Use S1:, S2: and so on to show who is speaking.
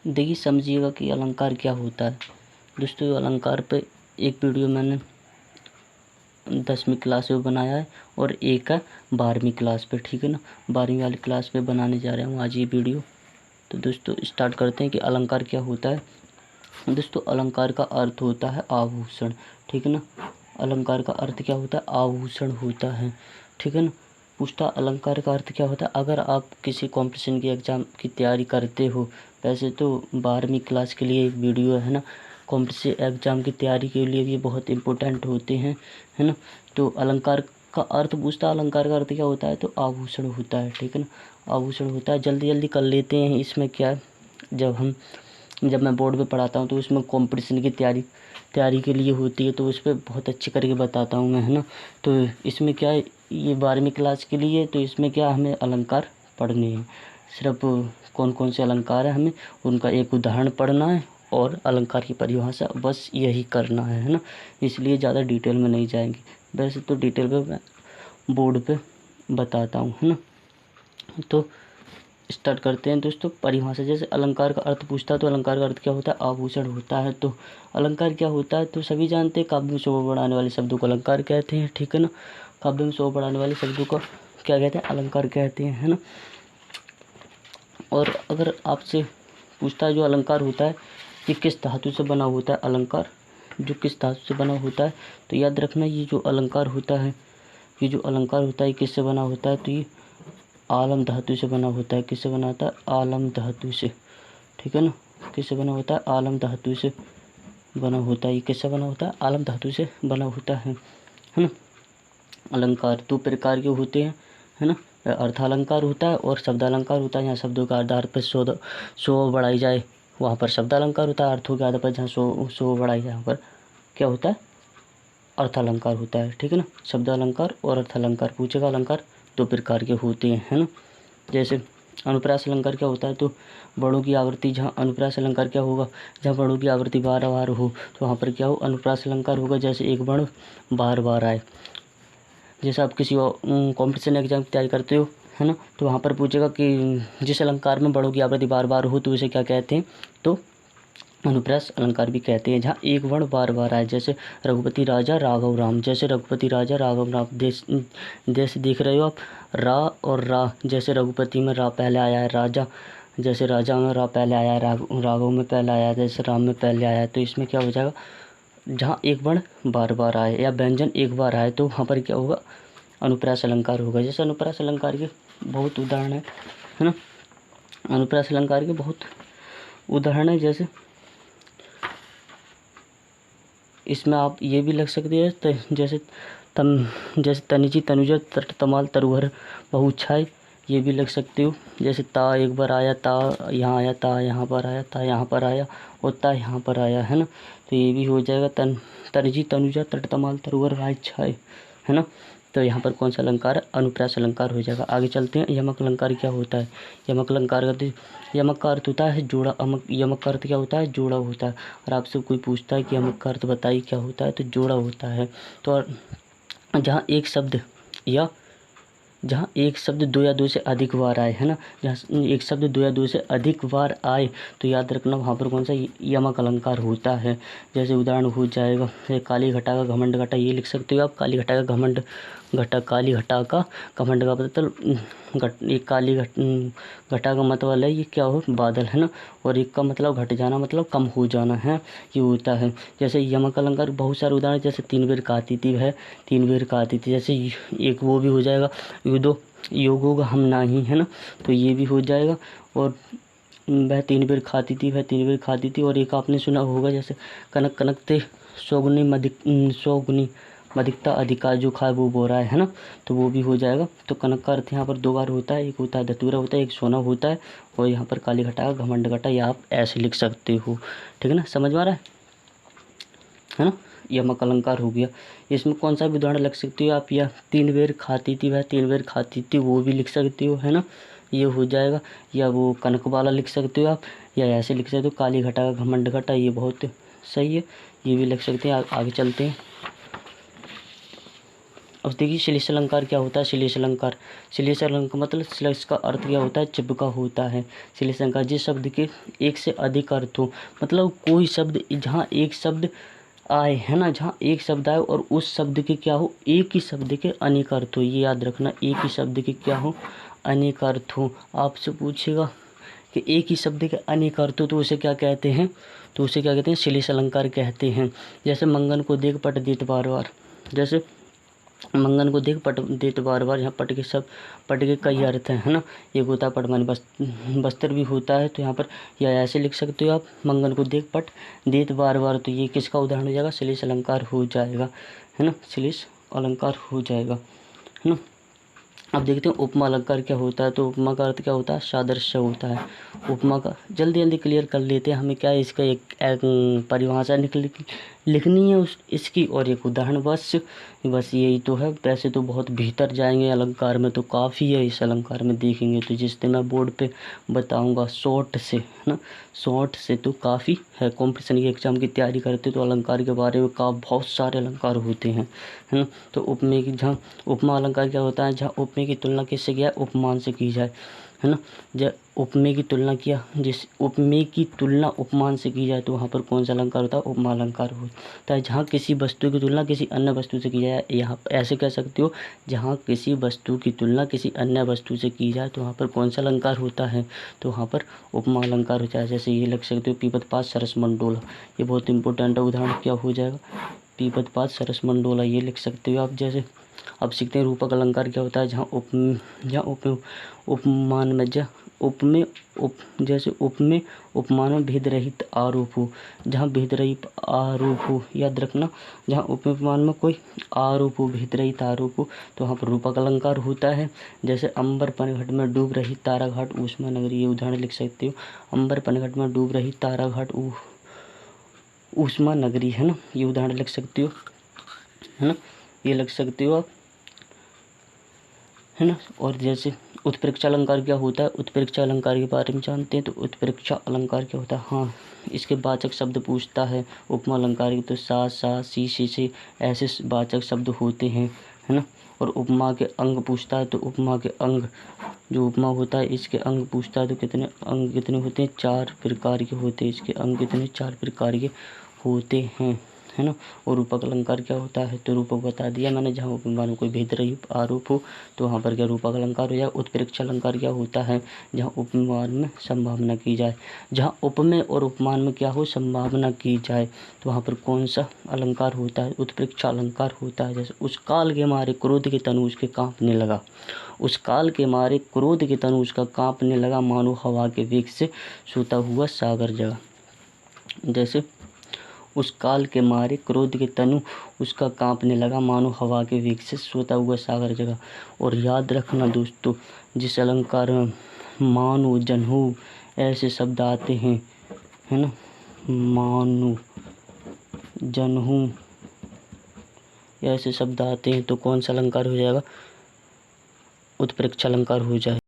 S1: देखिए समझिएगा कि अलंकार क्या होता है। दोस्तों अलंकार पे एक वीडियो मैंने 10वीं क्लास में बनाया है और एक है 12वीं क्लास पे, ठीक है ना। 12वीं वाली क्लास पे बनाने जा रहा हूँ आज ये वीडियो। तो दोस्तों स्टार्ट करते हैं कि अलंकार क्या होता है। दोस्तों अलंकार का अर्थ होता है आभूषण, ठीक है ना। अलंकार का अर्थ क्या होता है? आभूषण होता है, ठीक है ना। पूछता अलंकार का अर्थ क्या होता है। अगर आप किसी कॉम्पिटिशन की एग्ज़ाम की तैयारी करते हो, वैसे तो 12वीं क्लास के लिए वीडियो है ना, कॉम्पिटिशन एग्ज़ाम की तैयारी के लिए भी बहुत इम्पोर्टेंट होते हैं, है ना। तो अलंकार का अर्थ पूछता अलंकार का अर्थ क्या होता है, तो आभूषण होता है, ठीक है ना। आभूषण होता है। जल्दी जल्दी कर लेते हैं। इसमें क्या है, जब मैं बोर्ड पे पढ़ाता हूँ तो उसमें कंपटीशन की तैयारी के लिए होती है, तो उस पर बहुत अच्छे करके बताता हूँ मैं, है ना। तो इसमें क्या है, ये 12वीं क्लास के लिए, तो इसमें क्या हमें अलंकार पढ़ने हैं। सिर्फ कौन कौन से अलंकार है हमें उनका एक उदाहरण पढ़ना है और अलंकार की परिभाषा, बस यही करना है ना। इसलिए ज़्यादा डिटेल में नहीं जाएंगे। वैसे तो डिटेल पे मैं बोर्ड पे बताता हूँ, है ना। तो स्टार्ट करते हैं दोस्तों। परिभाषा जैसे अलंकार का अर्थ पूछता है तो अलंकार का अर्थ क्या होता है, आभूषण होता है। तो अलंकार क्या होता है, तो सभी जानते हैं, काव्य में शोभा बढ़ाने वाले शब्दों को अलंकार कहते हैं, ठीक है ना। काव्य में शोभा बढ़ाने वाले शब्दों को क्या कहते हैं, अलंकार कहते हैं, है ना। और अगर आपसे पूछता है जो अलंकार होता है ये किस धातु से बना होता है, अलंकार जो किस धातु से बना होता है, तो याद रखना ये जो अलंकार होता है, ये जो अलंकार होता है किससे बना होता है, तो ये आलम धातु से बना होता है। किससे बना होता है, आलम धातु से, ठीक है ना। किससे बना होता है, आलम धातु से बना होता है। ये किससे बना होता है, आलम धातु से बना होता है ना। अलंकार दो प्रकार के होते हैं, है ना। अर्थालंकार होता है और शब्दालंकार होता है। यहाँ शब्दों के आधार पर शोभा बढ़ाई जाए वहाँ पर शब्दालंकार होता है। अर्थों के आधार पर जहाँ शोभा बढ़ाई जाए वहाँ पर क्या होता है, अर्थालंकार होता है, ठीक है ना। शब्दालंकार और अर्थालंकार पूछेगा। अलंकार दो प्रकार के होते हैं, है ना। जैसे अनुप्रास अलंकार क्या होता है, तो वर्णों की आवृत्ति, जहाँ अनुप्रास अलंकार क्या होगा, जहाँ वर्णों की आवृत्ति बार बार हो तो वहाँ पर क्या हो, अनुप्रास अलंकार होगा। जैसे एक वर्ण बार बार आए, जैसे आप किसी कॉम्पिटिशन एग्जाम की तैयारी करते हो, है ना, तो वहाँ पर पूछेगा कि जिस अलंकार में वर्णों की आवृत्ति बार बार हो तो उसे क्या कहते हैं, तो अनुप्रास अलंकार भी कहते हैं। जहाँ एक वर्ण बार बार आए, जैसे रघुपति राजा राघव राम, जैसे रघुपति राजा राघव राम। देश देख रहे हो आप, रा और रा, जैसे रघुपति में रा पहले आया है, राजा जैसे राजा में रा पहले आया है, राघव में पहले आया है, जैसे राम में पहले आया है। तो इसमें क्या हो जाएगा, जहाँ एक वर्ण बार बार आए या व्यंजन एक बार आए तो वहाँ पर क्या होगा, अनुप्रास अलंकार होगा। जैसे अनुप्रास अलंकार के बहुत उदाहरण है ना। अनुप्रास अलंकार के बहुत उदाहरण है। जैसे इसमें आप ये भी लग सकते हैं, जैसे तनिजी तनुजा तट तमाल तरुहर बहुछाय, ये भी लग सकते हो। जैसे ता एक बार आया, ता यहाँ आया, ता यहाँ पर आया, ता यहाँ पर आया और ता यहाँ पर आया, है ना। तो ये भी हो जाएगा तनिजी तनुजा तट तमाल तरुहर बहुछाय, है ना। तो यहाँ पर कौन सा अलंकार है, अनुप्रास अलंकार हो जाएगा। आगे चलते हैं। यमक अलंकार क्या होता है। यमक अलंकार का यमक का अर्थ होता है जोड़ा। यमक का अर्थ क्या होता है, जोड़ा होता है। और आपसे कोई पूछता है कि यमक का अर्थ बताइए क्या होता है, तो जोड़ा होता है। तो जहाँ एक शब्द दो या दो से अधिक बार आए, है ना, जहाँ एक शब्द दो या दो से अधिक बार आए तो याद रखना वहाँ पर कौन सा यमक अलंकार होता है। जैसे उदाहरण हो जाएगा, काली घटा का घमंड घटा, ये लिख सकते हो आप। काली घटा का घमंड घटा, काली घटा का घमंड का मतलब एक काली घटा का मतलब है ये क्या हो, बादल, है ना। और एक का मतलब घट जाना, मतलब कम हो जाना है, ये होता है। जैसे यमक अलंकार बहुत सारे उदाहरण, जैसे तीन बेर खाती थी है, तीन बेर खाती थी। जैसे एक वो भी हो जाएगा, युद्धो योग हम नाही, है ना। तो ये भी हो जाएगा। और वह तीन बेर खाती थी, वह तीन बेर खाती थी। और एक आपने सुना होगा, जैसे कनक कनक ते सौगुनी अधिकता अधिकार जो खाए वो बो रहा है ना। तो वो भी हो जाएगा। तो कनक का अर्थ यहाँ पर दो बार होता है, एक होता है धतूरा होता है, एक सोना होता है। और यहाँ पर काली घटा घमंड घटा, या आप ऐसे लिख सकते हो, ठीक है ना। समझ में आ रहा है ना। यमक अलंकार हो गया। इसमें कौन सा भी उदाहरण लग सकती हो आप, या तीन बेर खाती थी, वह तीन बेर खाती थी, वो भी लिख सकते हो, है ना, ये हो जाएगा। या वो कनक वाला लिख सकते हो आप, या ऐसे लिख सकते हो काली घटा का घमंड घटा, ये बहुत सही है, ये भी लिख सकते हैं। आगे चलते हैं। अब देखिए श्लेष अलंकार क्या होता है। श्लेष अलंकार, श्लेष अलंकार मतलब श्लेष का अर्थ क्या होता है, चिपका होता है। श्लेष अलंकार जिस शब्द के एक से अधिक अर्थ हो, मतलब कोई शब्द जहाँ एक शब्द आए है ना, जहाँ एक शब्द आए और उस शब्द के क्या हो, एक ही शब्द के अनेक अर्थ हो। ये याद रखना, एक ही शब्द के क्या हो, अनेक अर्थ हो। आपसे पूछेगा कि एक ही शब्द के अनेक अर्थ हो तो उसे क्या कहते हैं, तो उसे क्या कहते हैं, श्लेष अलंकार कहते हैं। जैसे मंगन को देख पट देत बार बार, जैसे मंगन को देख पट देत बार बार, यहाँ पट के सब, पट के कई अर्थ हैं, है ना। एक होता है पट माने बस्तर भी होता है, तो यहाँ पर या ऐसे लिख सकते हो आप, मंगन को देख पट देत बार बार, तो ये किसका उदाहरण हो जाएगा, श्लेष अलंकार हो जाएगा, है ना, श्लेष अलंकार हो जाएगा, है ना। अब देखते हैं उपमा अलंकार क्या होता है। तो उपमा का अर्थ क्या होता है, सादृश्य होता है। उपमा का जल्दी जल्दी क्लियर कर लेते हैं, हमें क्या है इसका एक परिभाषा लिखनी है इसकी और एक उदाहरण, बस यही तो है। वैसे तो बहुत भीतर जाएंगे अलंकार में, तो काफ़ी है इस अलंकार में देखेंगे तो, जिस दिन मैं बोर्ड पे बताऊंगा शॉर्ट से, है ना, शॉर्ट से तो काफ़ी है। कॉम्पिटिशन की एग्जाम की तैयारी करते तो अलंकार के बारे में बहुत सारे अलंकार होते हैं, है ना। तो उपमेय की, जहाँ उपमा अलंकार क्या होता है, जहाँ उपमेय की तुलना किससे किया, उपमान से की जाए, है ना। जब उपमेय की तुलना किया, जिस उपमेय की तुलना उपमान से की जाए तो वहाँ पर कौन सा अलंकार होता है, उपमा अलंकार होता है। जहाँ किसी वस्तु की तुलना किसी अन्य वस्तु से की जाए, यहाँ ऐसे कह सकते हो, जहाँ किसी वस्तु की तुलना किसी अन्य वस्तु से की जाए तो वहाँ पर कौन सा अलंकार होता है, तो वहाँ पर उपमा अलंकार होता है। जैसे ये लिख सकते हो, पीपत पात सरस मंडोला, ये बहुत इंपॉर्टेंट उदाहरण क्या हो जाएगा, पीपत पात सरस मंडोला, ये लिख सकते हो आप। जैसे अब सीखते हैं रूपक अलंकार क्या होता है, जहाँ उपमान में जैसे उपमेय उपमान में भेद रहित आरोप हो, जहाँ भेद रहित आरोप हो, याद रखना, जहाँ उपमान में कोई आरोप हो, भेद रहित आरोप हो, तो वहाँ पर रूपक अलंकार होता है। जैसे अंबर पनघट में डूब रही तारा घाट ऊष्मा नगरी, ये उदाहरण लिख सकते हो। अंबर पनघट में डूब रही तारा घाट ऊष्मा नगरी, है ना, ये उदाहरण लिख सकते हो, है ना, ये लिख सकते हो आप, है ना। और जैसे उत्प्रेक्षा अलंकार क्या होता है, उत्प्रेक्षा अलंकार के बारे में जानते हैं। तो उत्प्रेक्षा अलंकार क्या होता है, हाँ, इसके वाचक शब्द पूछता है उपमा अलंकार की, तो सा सी से ऐसे वाचक शब्द होते हैं, है ना। और उपमा के अंग पूछता है, तो उपमा के अंग, जो उपमा होता है इसके अंग पूछता है, तो कितने अंग कितने होते हैं, 4 प्रकार के होते हैं, इसके अंग कितने, 4 प्रकार के होते हैं, है ना। और रूपक अलंकार क्या होता है, तो रूपक बता दिया मैंने, जहाँ उपमान में कोई भेद रहित आरोप हो तो वहाँ पर क्या रूपक अलंकार हो जाए। उत्प्रेक्षा अलंकार क्या होता है, जहाँ उपमान में संभावना की जाए, जहाँ उपमेय और उपमान में क्या हो, संभावना की जाए, तो वहाँ पर कौन सा अलंकार होता है, उत्प्रेक्षा अलंकार होता है। जैसे उस काल के मारे क्रोध के तनु उसके कांपने लगा, उस काल के मारे क्रोध के तनु उसका कांपने लगा, मानो हवा के वेग से सोता हुआ सागर जगा। जैसे उस काल के मारे क्रोध के तनु उसका कांपने लगा, मानो हवा के वेग से सोता हुआ सागर जगा। और याद रखना दोस्तों, जिस अलंकार में मानो, जनहु ऐसे शब्द आते हैं, है ना, मानो, जनहु ऐसे शब्द आते हैं तो कौन सा अलंकार हो जाएगा, उत्प्रेक्षा अलंकार हो जाए।